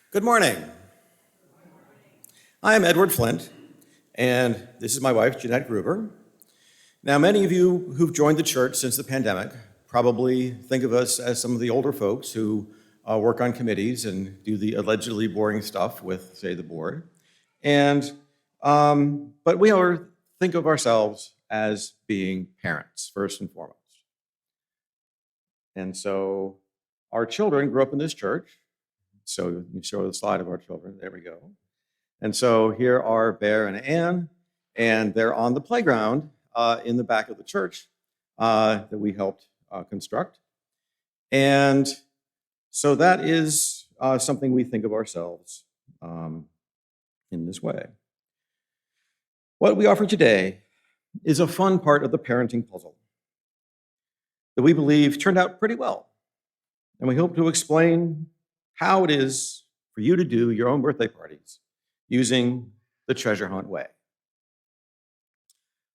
Good morning. I am Edward Flint, and this is my wife, Jeanette Gruber. Now, many of you who've joined the church since the pandemic probably think of us as some of the older folks who work on committees and do the allegedly boring stuff with, say, the board. But we think of ourselves as being parents, first and foremost. And so our children grew up in this church. So you show the slide of our children. There we go. And so here are Bear and Anne, and they're on the playground in the back of the church that we helped construct. And so that is something we think of ourselves in this way. What we offer today is a fun part of the parenting puzzle that we believe turned out pretty well. And we hope to explain how it is for you to do your own birthday parties using the treasure hunt way.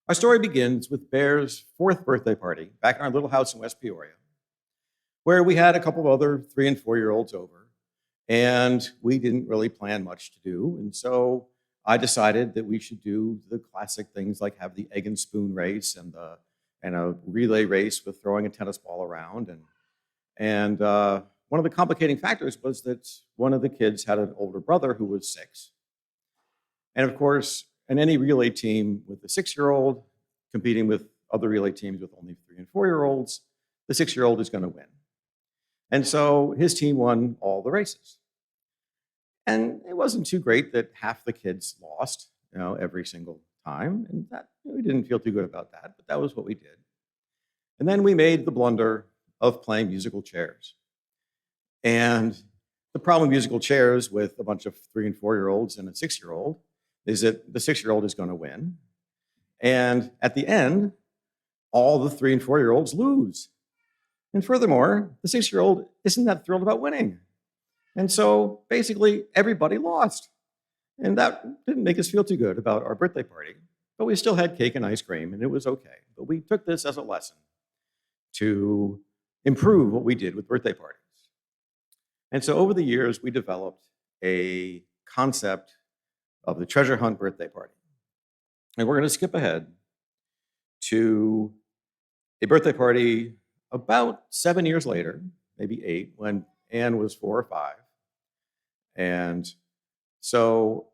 Our story begins with Bear's 4th birthday party back in our little house in West Peoria, where we had a couple of other 3 and 4-year-olds over, and we didn't really plan much to do. And so I decided that we should do the classic things like have the egg and spoon race and a relay race with throwing a tennis ball around. And one of the complicating factors was that one of the kids had an older brother who was 6. And of course, in any relay team with a 6-year-old competing with other relay teams with only 3 and 4-year-olds, the 6-year-old is going to win. And so his team won all the races. And it wasn't too great that half the kids lost, every single time. And that we didn't feel too good about that, but that was what we did. And then we made the blunder of playing musical chairs. And the problem with musical chairs with a bunch of 3 and 4-year-olds and a 6-year-old is that the 6-year-old is going to win. And at the end, all the 3 and 4-year-olds lose. And furthermore, the 6-year-old isn't that thrilled about winning. And so basically everybody lost. And that didn't make us feel too good about our birthday party, but we still had cake and ice cream and it was okay. But we took this as a lesson to improve what we did with birthday parties. And so over the years, we developed a concept of the treasure hunt birthday party. And we're going to skip ahead to a birthday party about 7 years later, maybe 8, when Anne was 4 or 5. And so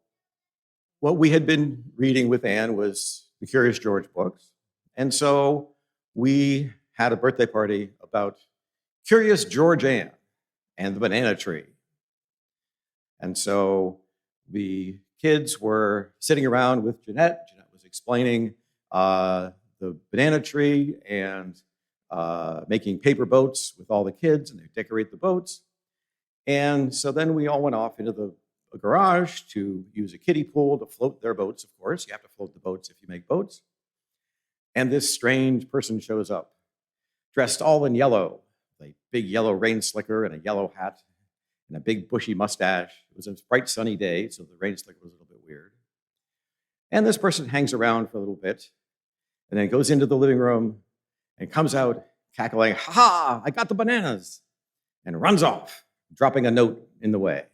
what we had been reading with Anne was the Curious George books. And so we had a birthday party about Curious George Anne and the banana tree. And so the kids were sitting around with Jeanette. Jeanette was explaining the banana tree and making paper boats with all the kids, and they decorate the boats. And so then we all went off into the garage to use a kiddie pool to float their boats, of course. You have to float the boats if you make boats. And this strange person shows up, dressed all in yellow, a big yellow rain slicker and a yellow hat and a big bushy mustache. It was a bright sunny day, so the rain slicker was a little bit weird. And this person hangs around for a little bit and then goes into the living room and comes out cackling, "Ha ha, I got the bananas," and runs off, dropping a note in the way.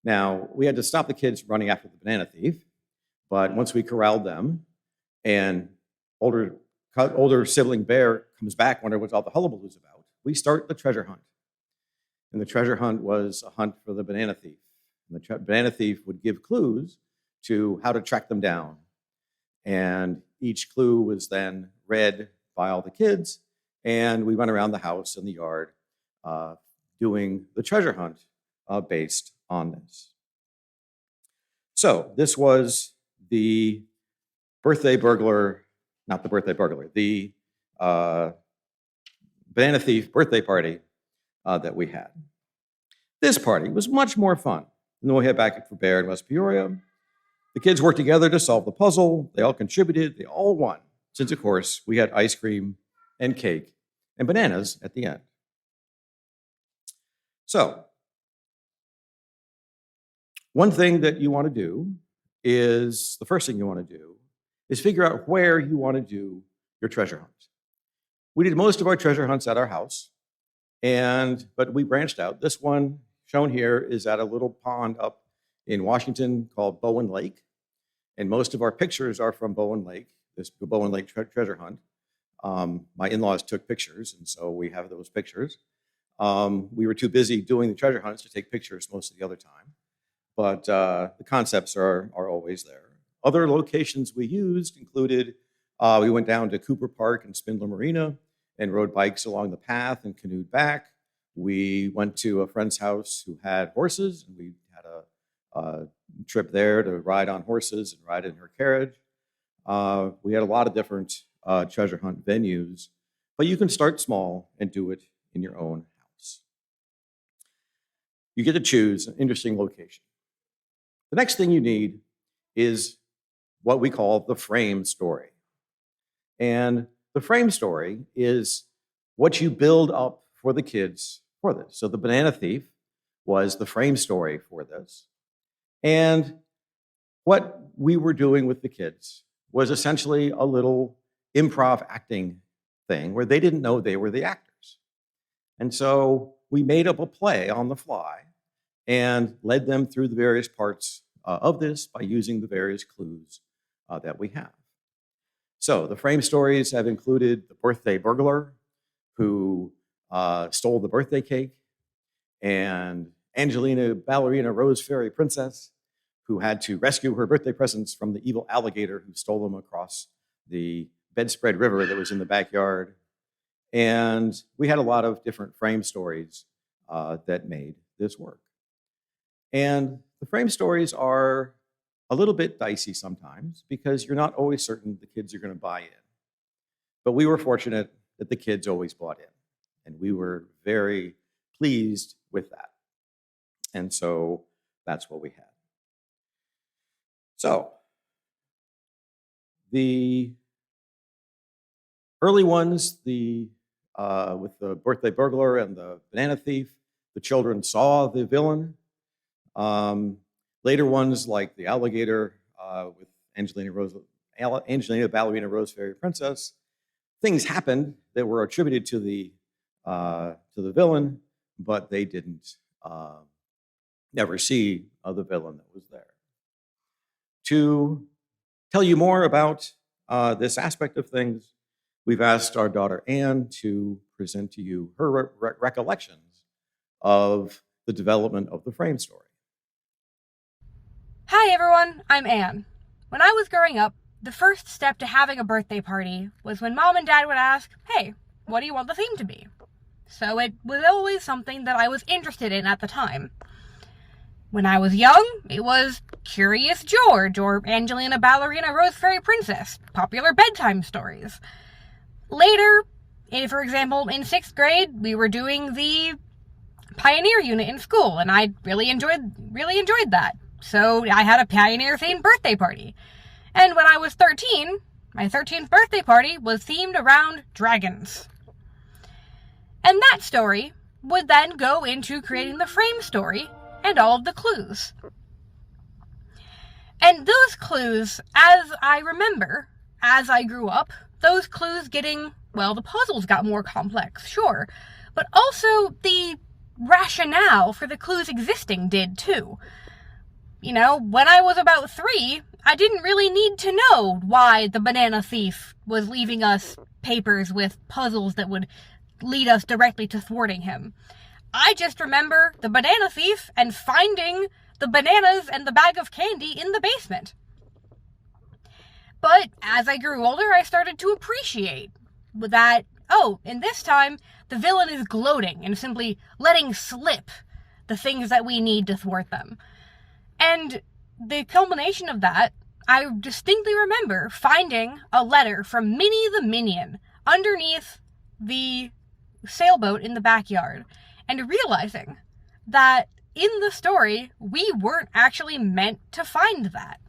Now, we had to stop the kids running after the banana thief, but once we corralled them and older sibling Bear comes back, wondering what all the hullabaloo's about, we start the treasure hunt. And the treasure hunt was a hunt for the banana thief. And the banana thief would give clues to how to track them down. And each clue was then read by all the kids, and we went around the house and the yard doing the treasure hunt based on this. So this was the birthday burglar, not the birthday burglar, the banana thief birthday party that we had. This party was much more fun than the one we had back for Bear in West Peoria. The kids worked together to solve the puzzle. They all contributed. They all won, since, of course, we had ice cream and cake and bananas at the end. So one thing that you want to do is, the first thing you want to do is figure out where you want to do your treasure hunt. We did most of our treasure hunts at our house, but we branched out. This one shown here is at a little pond up in Washington called Bowen Lake. And most of our pictures are from Bowen Lake, this Bowen Lake treasure hunt. My in-laws took pictures, and so we have those pictures. We were too busy doing the treasure hunts to take pictures most of the other time, but the concepts are always there. Other locations we used included, we went down to Cooper Park and Spindler Marina and rode bikes along the path and canoed back. We went to a friend's house who had horses, and we had a trip there to ride on horses and ride in her carriage. We had a lot of different treasure hunt venues, but you can start small and do it in your own house. You get to choose an interesting location. The next thing you need is what we call the frame story. And the frame story is what you build up for the kids for this. So the Banana Thief was the frame story for this. And what we were doing with the kids was essentially a little improv acting thing where they didn't know they were the actors. And so we made up a play on the fly and led them through the various parts of this by using the various clues that we have. So the frame stories have included the birthday burglar who stole the birthday cake, and Angelina Ballerina Rose Fairy Princess who had to rescue her birthday presents from the evil alligator who stole them across the bedspread river that was in the backyard. And we had a lot of different frame stories that made this work. And the frame stories are a little bit dicey sometimes because you're not always certain the kids are going to buy in. But we were fortunate that the kids always bought in, and we were very pleased with that. And so that's what we had. So the early ones, with the birthday burglar and the banana thief, the children saw the villain. Later ones, like the alligator with Angelina Ballerina Rose Fairy Princess, things happened that were attributed to the villain, but they didn't never see the villain that was there. To tell you more about this aspect of things, we've asked our daughter Anne to present to you her recollections of the development of the frame story. Hi everyone, I'm Anne. When I was growing up, the first step to having a birthday party was when Mom and Dad would ask, hey, what do you want the theme to be? So it was always something that I was interested in at the time. When I was young, it was Curious George or Angelina Ballerina Rose Fairy Princess, popular bedtime stories. Later, for example, in 6th grade, we were doing the Pioneer unit in school, and I really enjoyed that. So I had a Pioneer-themed birthday party. And when I was 13, my 13th birthday party was themed around dragons. And that story would then go into creating the frame story and all of the clues. And those clues, as I remember, as I grew up, those clues the puzzles got more complex, sure, but also the rationale for the clues existing did too. You know, when I was about 3, I didn't really need to know why the banana thief was leaving us papers with puzzles that would lead us directly to thwarting him. I just remember the banana thief and finding the bananas and the bag of candy in the basement. But as I grew older, I started to appreciate that, in this time, the villain is gloating and simply letting slip the things that we need to thwart them. And the culmination of that, I distinctly remember finding a letter from Minnie the Minion underneath the sailboat in the backyard and realizing that in the story, we weren't actually meant to find that.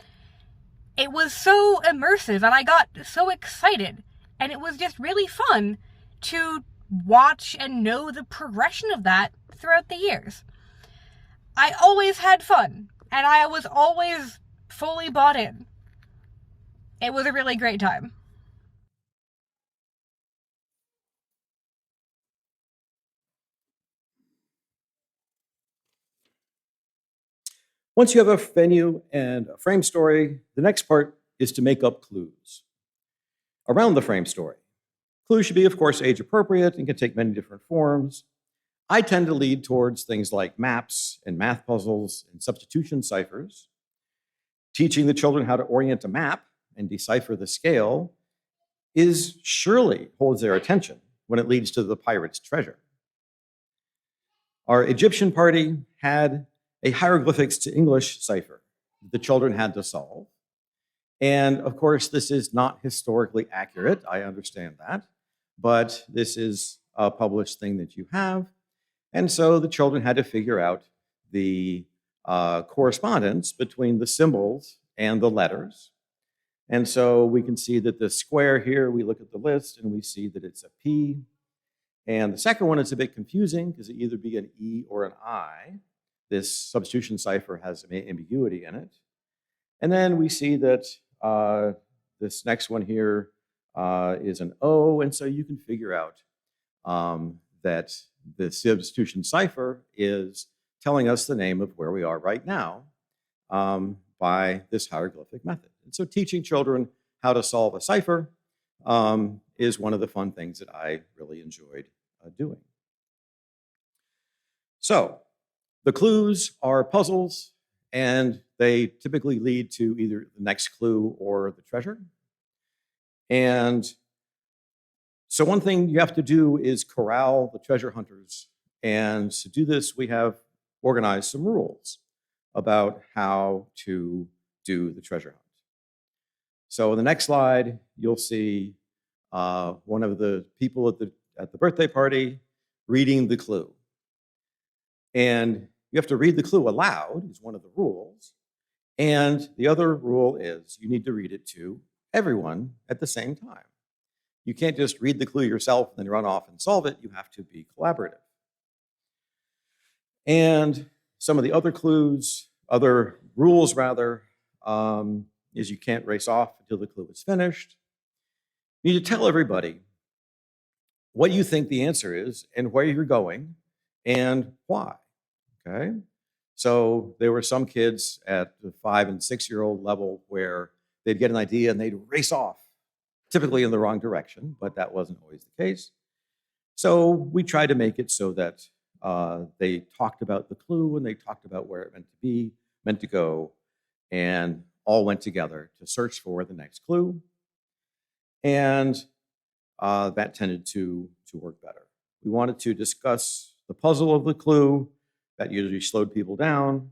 It was so immersive and I got so excited, and it was just really fun to watch and know the progression of that throughout the years. I always had fun, and I was always fully bought in. It was a really great time. Once you have a venue and a frame story, the next part is to make up clues around the frame story. Clues should be, of course, age appropriate and can take many different forms. I tend to lead towards things like maps and math puzzles and substitution ciphers. Teaching the children how to orient a map and decipher the scale is surely holds their attention when it leads to the pirate's treasure. Our Egyptian party had a hieroglyphics to English cipher that the children had to solve. And of course, this is not historically accurate. I understand that. But this is a published thing that you have. And so the children had to figure out the correspondence between the symbols and the letters. And so we can see that the square here, we look at the list and we see that it's a P. And the second one is a bit confusing because it either be an E or an I. This substitution cipher has some ambiguity in it. And then we see that this next one here is an O. And so you can figure out that the substitution cipher is telling us the name of where we are right now by this hieroglyphic method. And so teaching children how to solve a cipher is one of the fun things that I really enjoyed doing. So the clues are puzzles, and they typically lead to either the next clue or the treasure. And so one thing you have to do is corral the treasure hunters. And to do this, we have organized some rules about how to do the treasure hunt. So in the next slide, you'll see one of the people at the birthday party reading the clue. And you have to read the clue aloud is one of the rules. And the other rule is you need to read it to everyone at the same time. You can't just read the clue yourself and then run off and solve it. You have to be collaborative. And some of the other clues, other rules rather, is you can't race off until the clue is finished. You need to tell everybody what you think the answer is and where you're going and why, okay? So there were some kids at the 5 and 6 year old level where they'd get an idea and they'd race off, typically in the wrong direction, but that wasn't always the case. So we tried to make it so that they talked about the clue and they talked about where it meant to be, meant to go, and all went together to search for the next clue. And that tended to work better. We wanted to discuss the puzzle of the clue. That usually slowed people down.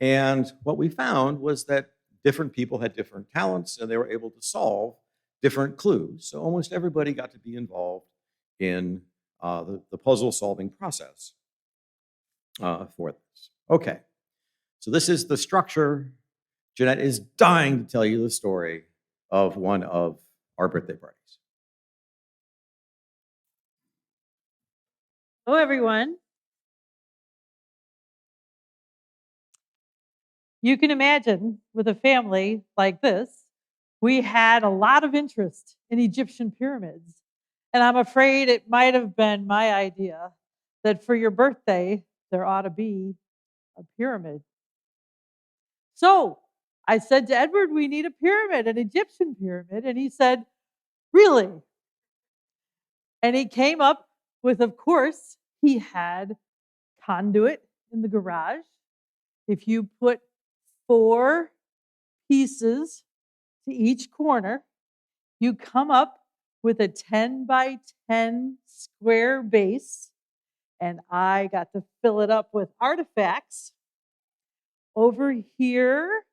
And what we found was that different people had different talents and they were able to solve different clues. So almost everybody got to be involved in the puzzle solving process for this. Okay, so this is the structure. Jeanette is dying to tell you the story of one of our birthday parties. Hello, everyone. You can imagine with a family like this, we had a lot of interest in Egyptian pyramids. And I'm afraid it might have been my idea that for your birthday, there ought to be a pyramid. So I said to Edward, we need a pyramid, an Egyptian pyramid. And he said, really? And he came up with, of course, he had conduit in the garage. If you put 4 pieces to each corner, you come up with a 10 by 10 square base. And I got to fill it up with artifacts. Over here,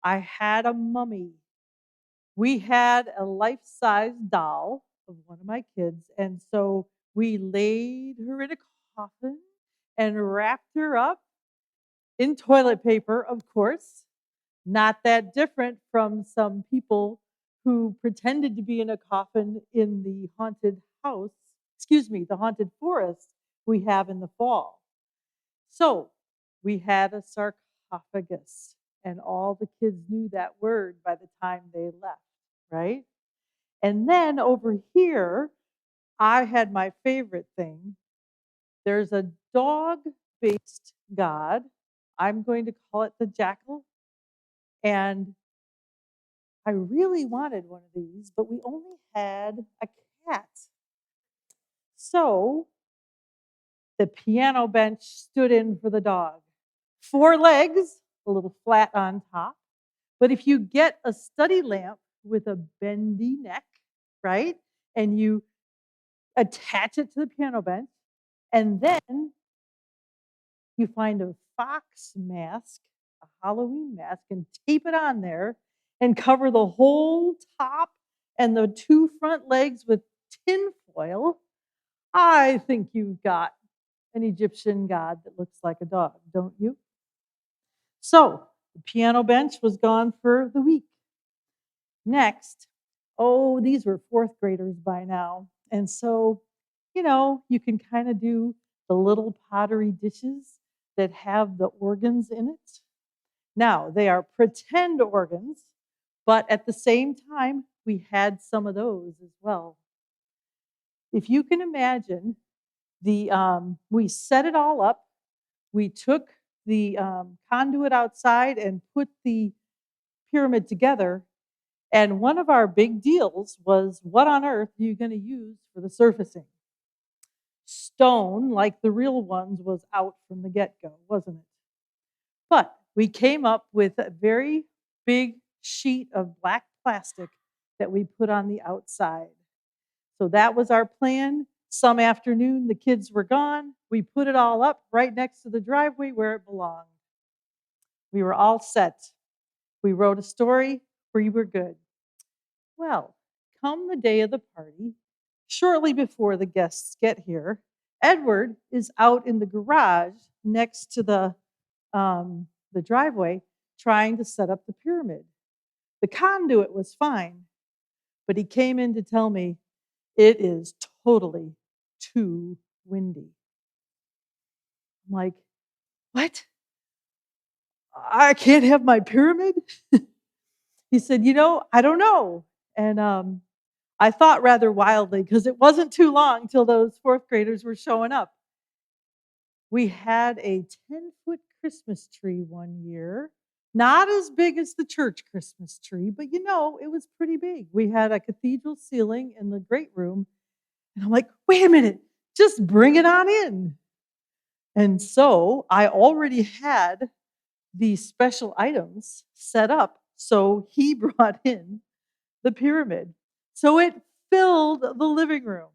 I had a mummy. We had a life-size doll of one of my kids. And so we laid her in a coffin and wrapped her up in toilet paper, of course. Not that different from some people who pretended to be in a coffin in the haunted house, the haunted forest we have in the fall. So we had a sarcophagus, and all the kids knew that word by the time they left, right? And then over here, I had my favorite thing. There's a dog-based god. I'm going to call it the Jackal. And I really wanted one of these, but we only had a cat. So the piano bench stood in for the dog. 4 legs, a little flat on top. But if you get a study lamp with a bendy neck, right, and you attach it to the piano bench, and then you find a fox mask, a Halloween mask, and tape it on there and cover the whole top and the 2 front legs with tin foil, I think you've got an Egyptian god that looks like a dog, don't you? So the piano bench was gone for the week. Next, oh, these were 4th graders by now. And so, you can kind of do the little pottery dishes that have the organs in it. Now, they are pretend organs, but at the same time, we had some of those as well. If you can imagine, we set it all up. We took the conduit outside and put the pyramid together. And one of our big deals was, what on earth are you going to use for the surfacing? Stone, like the real ones, was out from the get-go, wasn't it? But we came up with a very big sheet of black plastic that we put on the outside. So that was our plan. Some afternoon, the kids were gone. We put it all up right next to the driveway where it belonged. We were all set. We wrote a story. We were good. Well, come the day of the party, shortly before the guests get here, Edward is out in the garage next to the driveway trying to set up the pyramid. The conduit was fine, but he came in to tell me it is totally too windy. I'm like, what? I can't have my pyramid? He said, I don't know. And I thought rather wildly because it wasn't too long till those 4th graders were showing up. We had a 10-foot Christmas tree one year, not as big as the church Christmas tree, but it was pretty big. We had a cathedral ceiling in the great room, and I'm like, wait a minute, just bring it on in. And so I already had these special items set up, so he brought in the pyramid. So it filled the living room.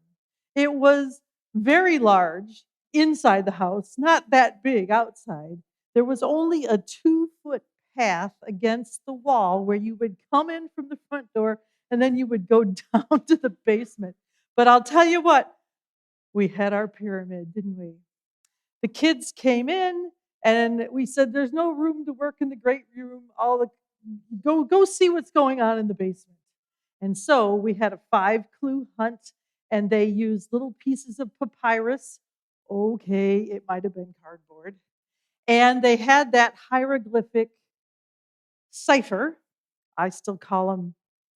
It was very large inside the house, not that big outside. There was only a 2-foot path against the wall where you would come in from the front door and then you would go down to the basement. But I'll tell you what, we had our pyramid, didn't we? The kids came in and we said, there's no room to work in the great room. Go see what's going on in the basement. And so we had a 5-clue hunt, and they used little pieces of papyrus. Okay, it might have been cardboard. And they had that hieroglyphic cipher. I still call them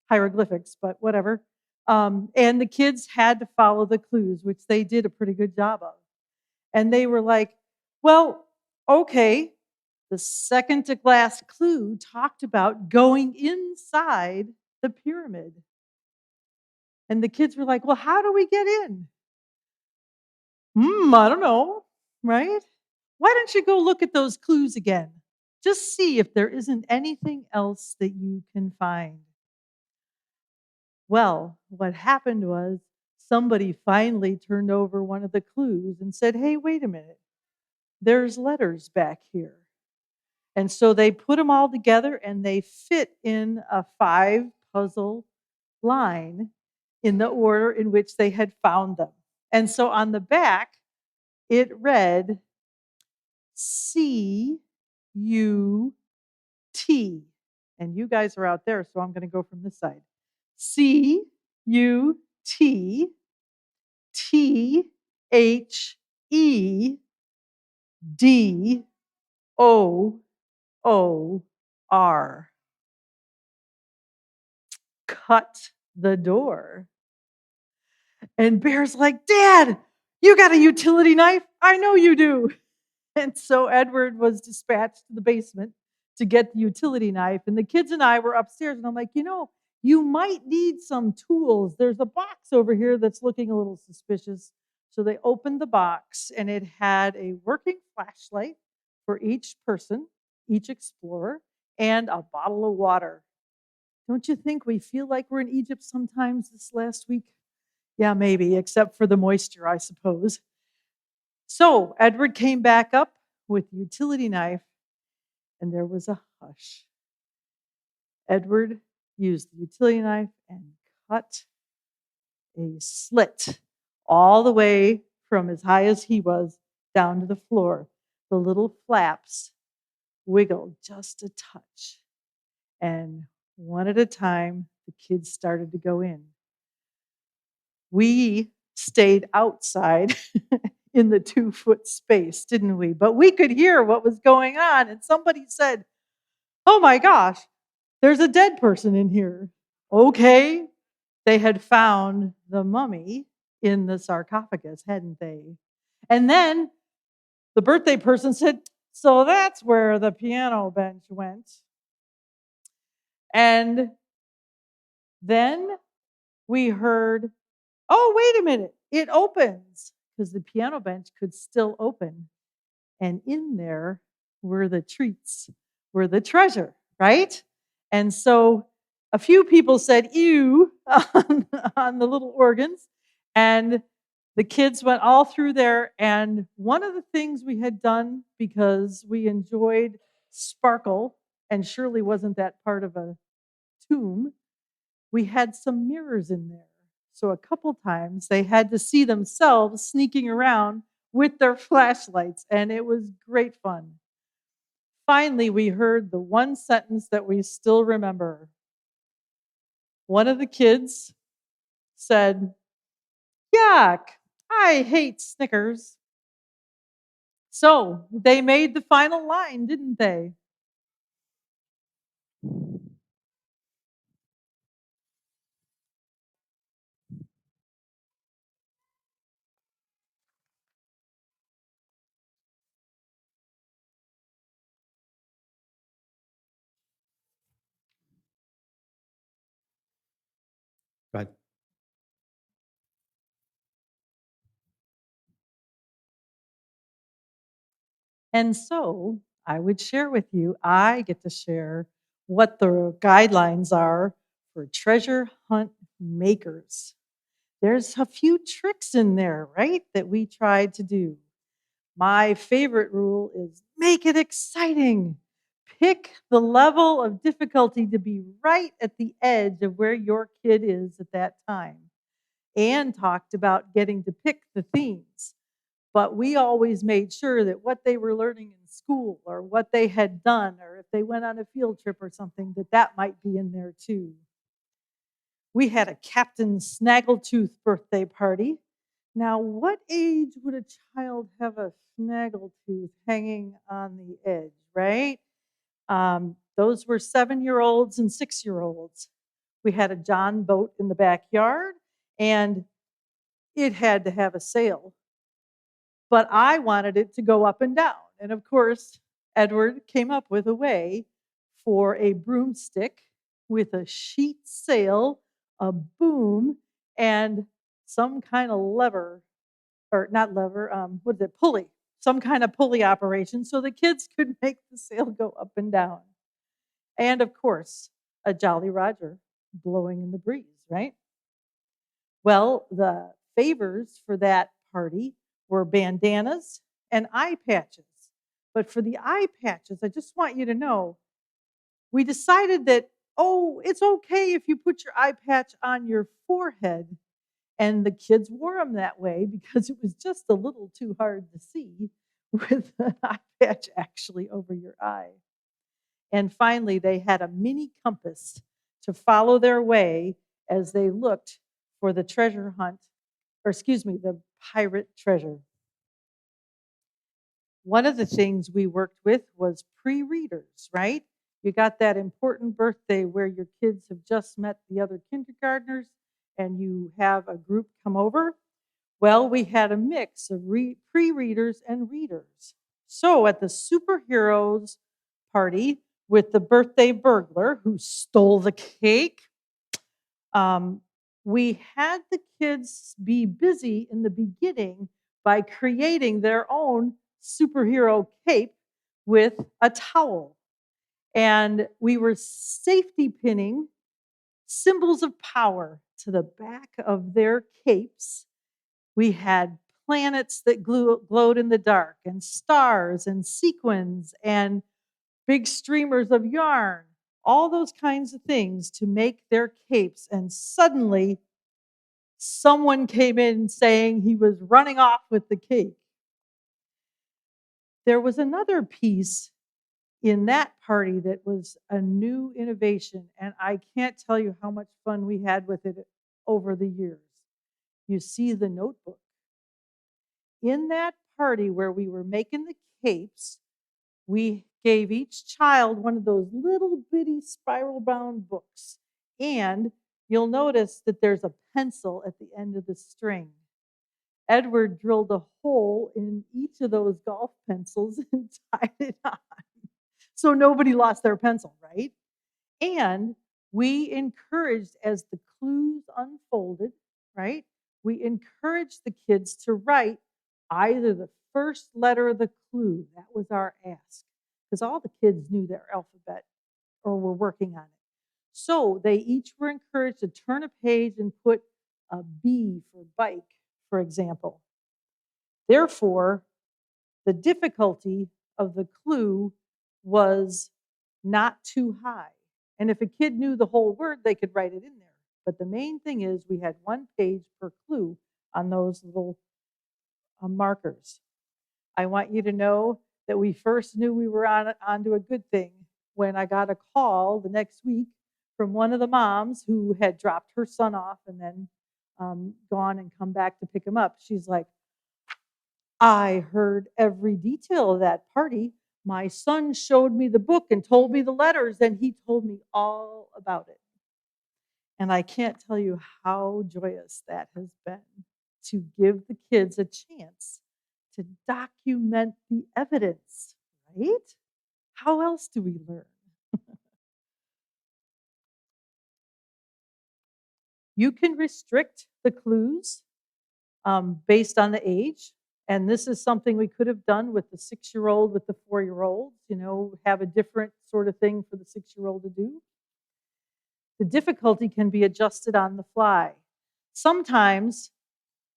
hieroglyphics, but whatever. And the kids had to follow the clues, which they did a pretty good job of. And they were like, well, okay. The second to last clue talked about going inside the pyramid. And the kids were like, well, how do we get in? I don't know, right? Why don't you go look at those clues again? Just see if there isn't anything else that you can find. Well, what happened was somebody finally turned over one of the clues and said, hey, wait a minute. There's letters back here. And so they put them all together and they fit in a 5-puzzle line in the order in which they had found them. And so on the back, it read C-U-T. And you guys are out there, so I'm going to go from this side. C-U-T T-H-E-D-O-O-R. Cut the door. And Bear's like, Dad, you got a utility knife? I know you do. And so Edward was dispatched to the basement to get the utility knife. And the kids and I were upstairs. And I'm like, you might need some tools. There's a box over here that's looking a little suspicious. So they opened the box, and it had a working flashlight for each person, each explorer, and a bottle of water. Don't you think we feel like we're in Egypt sometimes this last week? Yeah, maybe, except for the moisture, I suppose. So Edward came back up with the utility knife, and there was a hush. Edward used the utility knife and cut a slit all the way from as high as he was down to the floor. The little flaps wiggled just a touch. And one at a time, the kids started to go in. We stayed outside in the 2-foot space, didn't we? But we could hear what was going on. And somebody said, "Oh my gosh, there's a dead person in here." Okay. They had found the mummy in the sarcophagus, hadn't they? And then the birthday person said, "So that's where the piano bench went." And then we heard, "Oh, wait a minute, it opens," because the piano bench could still open. And in there were the treats, were the treasure, right? And so a few people said ew on the little organs, and the kids went all through there. And one of the things we had done, because we enjoyed sparkle, and surely wasn't that part of a tomb, we had some mirrors in there. So a couple times they had to see themselves sneaking around with their flashlights, and it was great fun. Finally, we heard the one sentence that we still remember. One of the kids said, "Yuck, I hate Snickers." So they made the final line, didn't they? Go ahead. And so I would share with you, I get to share what the guidelines are for treasure hunt makers. There's a few tricks in there, right, that we tried to do. My favorite rule is make it exciting. Pick the level of difficulty to be right at the edge of where your kid is at that time. Anne talked about getting to pick the themes, but we always made sure that what they were learning in school, or what they had done, or if they went on a field trip or something, that might be in there too. We had a Captain Snaggletooth birthday party. Now, what age would a child have a snaggletooth hanging on the edge, right? Those were 7-year-olds and 6-year-olds. We had a John boat in the backyard, and it had to have a sail. But I wanted it to go up and down. And of course, Edward came up with a way for a broomstick with a sheet sail, a boom, and some kind of lever, or not lever, what is it, pulley, some kind of pulley operation so the kids could make the sail go up and down. And of course, a Jolly Roger blowing in the breeze, right? Well, the favors for that party were bandanas and eye patches. But for the eye patches, I just want you to know, we decided that, it's okay if you put your eye patch on your forehead. And the kids wore them that way because it was just a little too hard to see with an eye patch actually over your eye. And finally, they had a mini compass to follow their way as they looked for the treasure hunt, the pirate treasure. One of the things we worked with was pre-readers, right? You got that important birthday where your kids have just met the other kindergartners and you have a group come over. Well, we had a mix of pre-readers and readers. So at the superheroes party with the birthday burglar who stole the cake, we had the kids be busy in the beginning by creating their own superhero cape with a towel. And we were safety pinning symbols of power to the back of their capes. We had planets that glowed in the dark, and stars, and sequins, and big streamers of yarn, all those kinds of things to make their capes. And suddenly, someone came in saying he was running off with the cake. There was another piece in that party that was a new innovation, and I can't tell you how much fun we had with it over the years. You see the notebook. In that party where we were making the capes, we gave each child one of those little bitty spiral-bound books, and you'll notice that there's a pencil at the end of the string. Edward drilled a hole in each of those golf pencils and tied it on. So nobody lost their pencil, right? And we encouraged, as the clues unfolded, right? We encouraged the kids to write either the first letter of the clue. That was our ask, because all the kids knew their alphabet or were working on it. So they each were encouraged to turn a page and put a B for bike, for example. Therefore, the difficulty of the clue was not too high. And if a kid knew the whole word, they could write it in there. But the main thing is we had one page per clue on those little markers. I want you to know that we first knew we were onto a good thing when I got a call the next week from one of the moms who had dropped her son off and then gone and come back to pick him up. She's like, I heard every detail of that party. My son showed me the book and told me the letters, and he told me all about it. And I can't tell you how joyous that has been to give the kids a chance to document the evidence, right? How else do we learn? You can restrict the clues based on the age. And this is something we could have done with the 6-year-old, with the 4-year-old, have a different sort of thing for the 6-year-old to do. The difficulty can be adjusted on the fly. Sometimes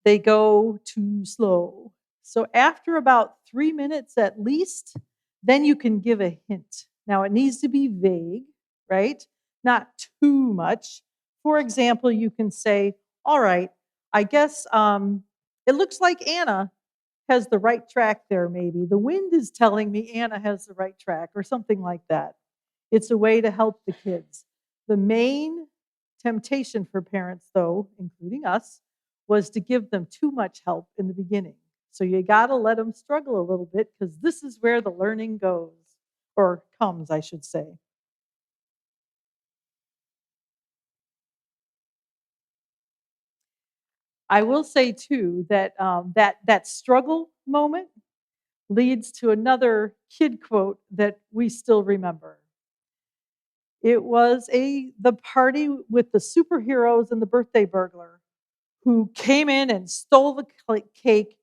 they go too slow. So after about 3 minutes at least, then you can give a hint. Now it needs to be vague, right? Not too much. For example, you can say, all right, I guess it looks like Anna has the right track there, maybe. The wind is telling me Anna has the right track, or something like that. It's a way to help the kids. The main temptation for parents, though, including us, was to give them too much help in the beginning. So you got to let them struggle a little bit, because this is where the learning goes, or comes, I should say. I will say, too, that that struggle moment leads to another kid quote that we still remember. It was the party with the superheroes and the birthday burglar who came in and stole the cake,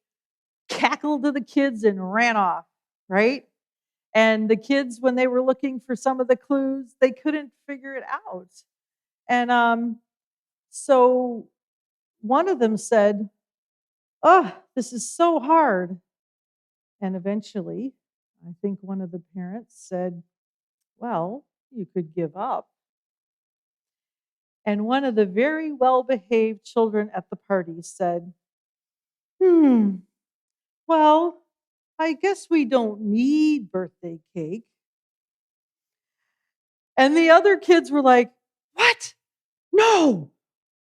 cackled to the kids, and ran off, right? And the kids, when they were looking for some of the clues, they couldn't figure it out. And so one of them said, oh, this is so hard. And eventually, I think one of the parents said, well, you could give up. And one of the very well-behaved children at the party said, well, I guess we don't need birthday cake. And the other kids were like, what? No,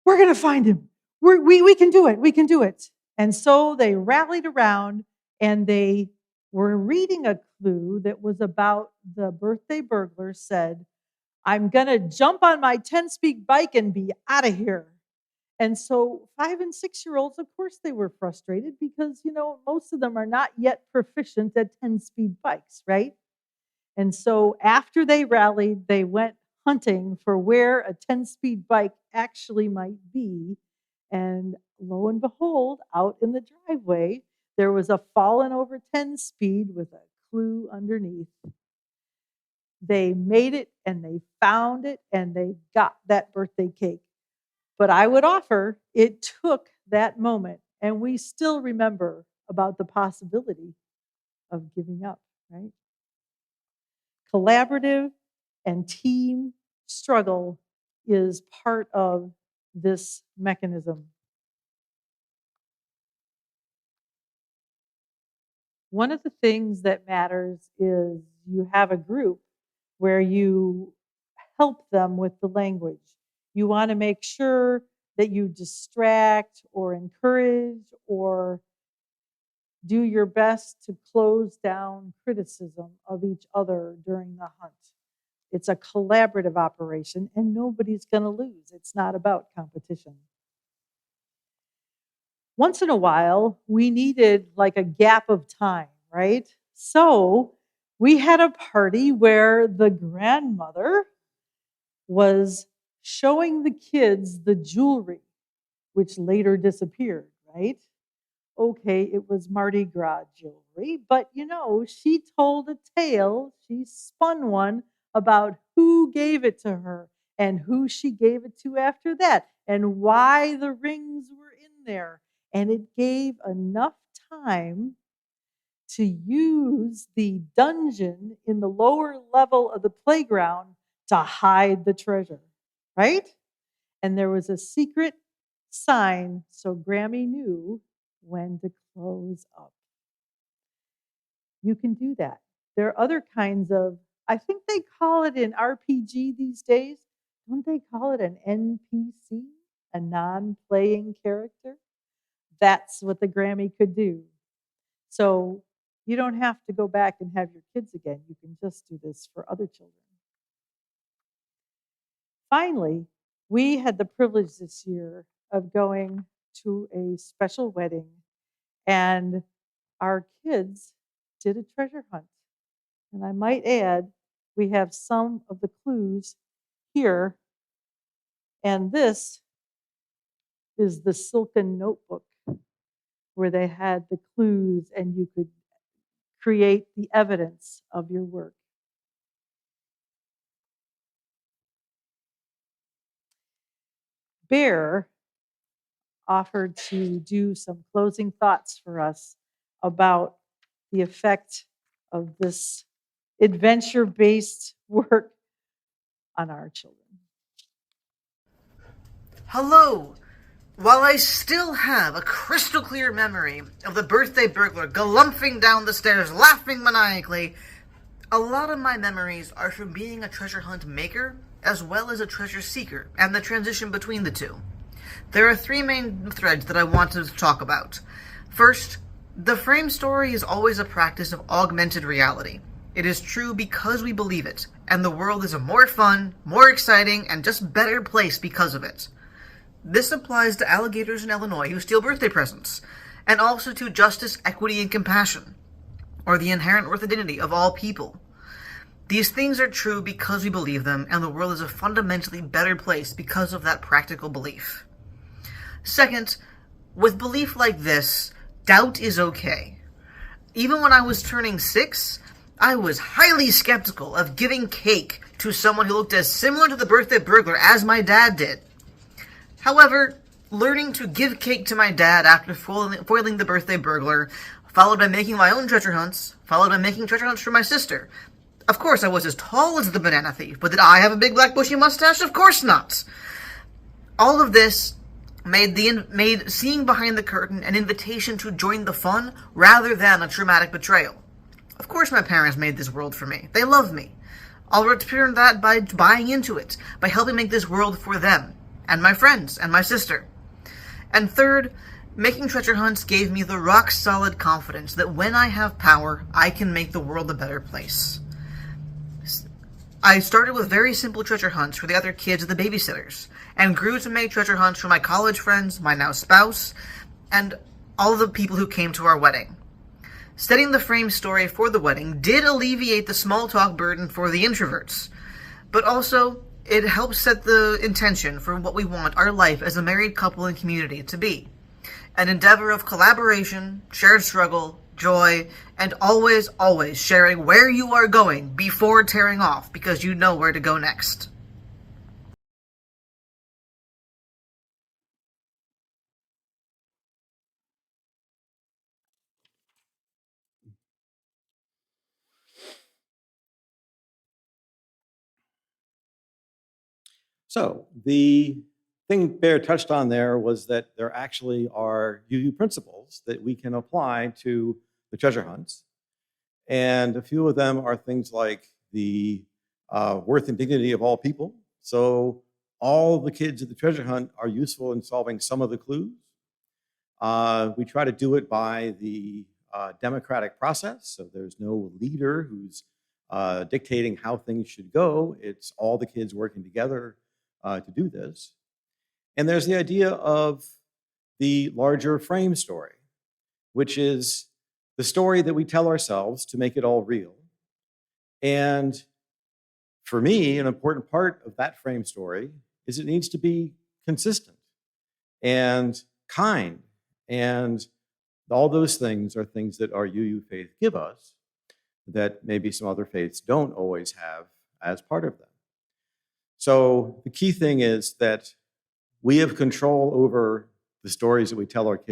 we're going to find him. We can do it. We can do it. And so they rallied around and they were reading a clue that was about the birthday burglar said, I'm going to jump on my 10-speed bike and be out of here. And so 5 and 6-year-olds, of course, they were frustrated because, most of them are not yet proficient at 10-speed bikes, right? And so after they rallied, they went hunting for where a 10-speed bike actually might be. And lo and behold, out in the driveway, there was a fallen over 10-speed with a clue underneath. They made it and they found it and they got that birthday cake. But I would offer it took that moment, and we still remember about the possibility of giving up, right? Collaborative and team struggle is part of this mechanism. One of the things that matters is you have a group where you help them with the language. You want to make sure that you distract or encourage or do your best to close down criticism of each other during the hunt. It's a collaborative operation and nobody's going to lose. It's not about competition. Once in a while, we needed like a gap of time, right? So we had a party where the grandmother was showing the kids the jewelry, which later disappeared, right? Okay, it was Mardi Gras jewelry, but she told a tale, she spun one about who gave it to her and who she gave it to after that and why the rings were in there. And it gave enough time to use the dungeon in the lower level of the playground to hide the treasure, right? And there was a secret sign so Grammy knew when to close up. You can do that. There are other kinds of, I think they call it an RPG these days. Don't they call it an NPC, a non-playing character? That's what the Grammy could do. So you don't have to go back and have your kids again. You can just do this for other children. Finally, we had the privilege this year of going to a special wedding, and our kids did a treasure hunt. And I might add, we have some of the clues here, and this is the silken notebook where they had the clues and you could create the evidence of your work. Bear offered to do some closing thoughts for us about the effect of this adventure-based work on our children. Hello! While I still have a crystal clear memory of the birthday burglar galumphing down the stairs, laughing maniacally, a lot of my memories are from being a treasure hunt maker, as well as a treasure seeker, and the transition between the two. There are three main threads that I wanted to talk about. First, the frame story is always a practice of augmented reality. It is true because we believe it, and the world is a more fun, more exciting, and just better place because of it. This applies to alligators in Illinois who steal birthday presents, and also to justice, equity, and compassion, or the inherent worth and dignity of all people. These things are true because we believe them, and the world is a fundamentally better place because of that practical belief. Second, with belief like this, doubt is okay. Even when I was turning 6, I was highly skeptical of giving cake to someone who looked as similar to the birthday burglar as my dad did. However, learning to give cake to my dad after foiling the birthday burglar, followed by making my own treasure hunts, followed by making treasure hunts for my sister. Of course, I was as tall as the banana thief, but did I have a big black bushy mustache? Of course not. All of this made seeing behind the curtain an invitation to join the fun rather than a traumatic betrayal. Of course my parents made this world for me. They love me. I'll return that by buying into it, by helping make this world for them, and my friends, and my sister. And third, making treasure hunts gave me the rock-solid confidence that when I have power, I can make the world a better place. I started with very simple treasure hunts for the other kids and the babysitters, and grew to make treasure hunts for my college friends, my now spouse, and all the people who came to our wedding. Setting the frame story for the wedding did alleviate the small talk burden for the introverts, but also it helps set the intention for what we want our life as a married couple and community to be. An endeavor of collaboration, shared struggle, joy, and always, always sharing where you are going before tearing off because you know where to go next. So the thing Bear touched on there was that there actually are UU principles that we can apply to the treasure hunts. And a few of them are things like the worth and dignity of all people. So all the kids at the treasure hunt are useful in solving some of the clues. We try to do it by the democratic process. So there's no leader who's dictating how things should go. It's all the kids working together to do this. And there's the idea of the larger frame story, which is the story that we tell ourselves to make it all real. And for me, an important part of that frame story is it needs to be consistent and kind. And all those things are things that our UU faith give us that maybe some other faiths don't always have as part of them. So the key thing is that we have control over the stories that we tell our kids